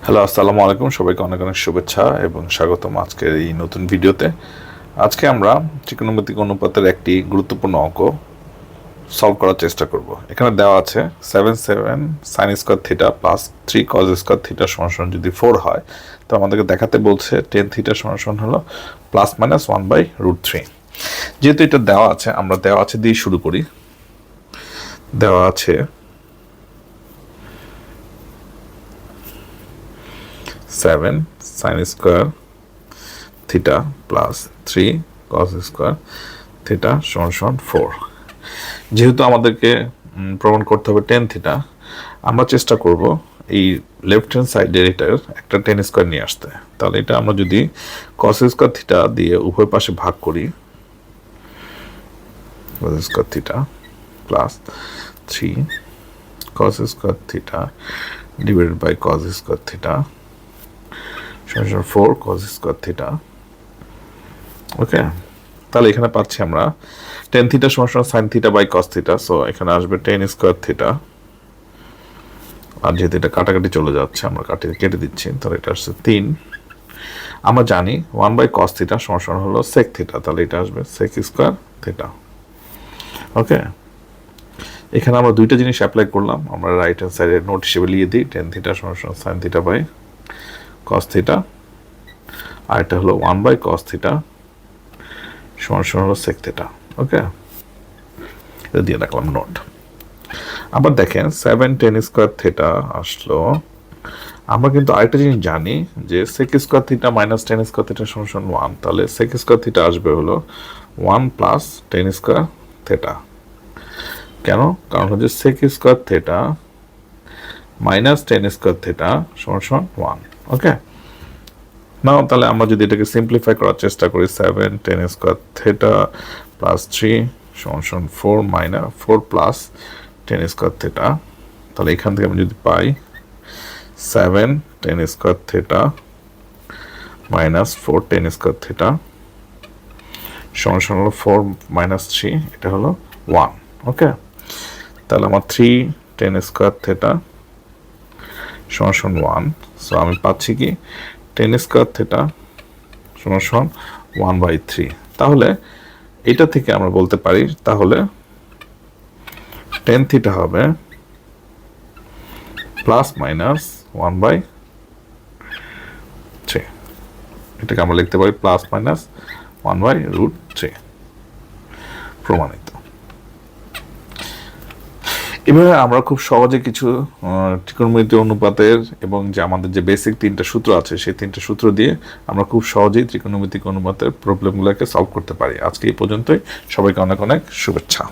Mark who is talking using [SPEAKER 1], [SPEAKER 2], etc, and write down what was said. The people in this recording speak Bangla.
[SPEAKER 1] হ্যালো, আসসালামু আলাইকুম। সবাইকে অনেক অনেক শুভেচ্ছা এবং স্বাগতম আজকের এই নতুন ভিডিওতে। আজকে আমরা ত্রিকোণমিতিক অনুপাতের একটি গুরুত্বপূর্ণ অঙ্ক সলভ করার চেষ্টা করব। এখানে দেওয়া আছে 7 sine square theta plus 3 cos square theta সমান যদি 4 হয়, তো আমাদেরকে দেখাতে বলছে টেন থিটা সমান হলো প্লাস মাইনাস 1/√3। যেহেতু এটা দেওয়া আছে, আমরা দেওয়া আছে দিয়ে শুরু করি। দেওয়া আছে 7 sine square theta plus 3 cos square theta সমান 4। যেহেতু আমাদেরকে প্রমাণ করতে হবে টেন থিটা, আমরা চেষ্টা করব এই লেফট হ্যান্ড সাইডের এটার একটা টেন স্কোয়ার নিয়ে আসতে। তাহলে এটা আমরা যদি কস স্কোয়ার থিটা দিয়ে উভয় পাশে ভাগ করি, cos square theta plus 3 cos square theta divided by cos square theta সমান 4 কস স্কোয়ার থিটা। ওকে, তাহলে এখানে পাচ্ছি আমরা টেন থিটা সমান sine theta by cos theta. So এখানে আসবে টেন স্কোয়ার থিটা, আর যেহেতু এটা কাটাকাটি চলে যাচ্ছে আমরা কেটে দিচ্ছি, তাহলে এটা আসছে 3। আমরা জানি 1/cos থিটা সমান হলো সেক থিটা, তাহলে এটা আসবে সেক স্কোয়ার থিটা। ওকে, এখানে আমরা দুইটা জিনিস অ্যাপ্লাই করলাম। আমরা রাইট হ্যান্ড সাইডে নোট হিসেবে লিখে দিই টেন থিটা সমান sine theta by cos theta, আর এটা হলো 1/cos থিটা সমান হলো সেক থিটা। ওকে, এটা দিয়ে রাখলাম নোট। আবার দেখেন 7 টেন স্কোয়ার থিটা আসলো। আমরা কিন্তু আরেকটা জিনিস জানি যে sec square theta minus tan square theta সমান 1, তাহলে সেক স্কোয়ার থিটা আসবে হলো 1 প্লাস টেন স্কোয়ার থিটা। কেন? কারণ হচ্ছে sec square theta minus tan square theta সমান 1। ওকে, নাও তাহলে আমরা যদি এটাকে সিম্পলিফাই করার চেষ্টা করি, 7 টেন স্কোয়ার থিটা প্লাস 3 সমান 4 minus 4 plus ten square theta, তাহলে এখান থেকে আমি যদি পাই 7 ten square theta minus 4 ten square theta সমান হলো 4 মাইনাস 3, এটা হলো 1। ওকে, তাহলে আমার 3 টেন স্কোয়ার থিটা সমান 1। সো আমি পাচ্ছি কি টেন স্কোয়ার থিটা সমান 1/3। তাহলে এটা থেকে আমরা বলতে পারি তাহলে টেন থিটা হবে প্লাস মাইনাস 1/3। এটাকে আমরা লিখতে পারি প্লাস মাইনাস 1/√3। প্রমাণিত। এভাবে আমরা খুব সহজে কিছু ত্রিকোণমিতিক অনুপাতের এবং যে আমাদের যে বেসিক তিনটা সূত্র আছে সেই তিনটা সূত্র দিয়ে আমরা খুব সহজেই ত্রিকোণমিতিক অনুপাতের প্রবলেমগুলোকে সলভ করতে পারি। আজকে এই পর্যন্তই। সবাইকে অনেক অনেক শুভেচ্ছা।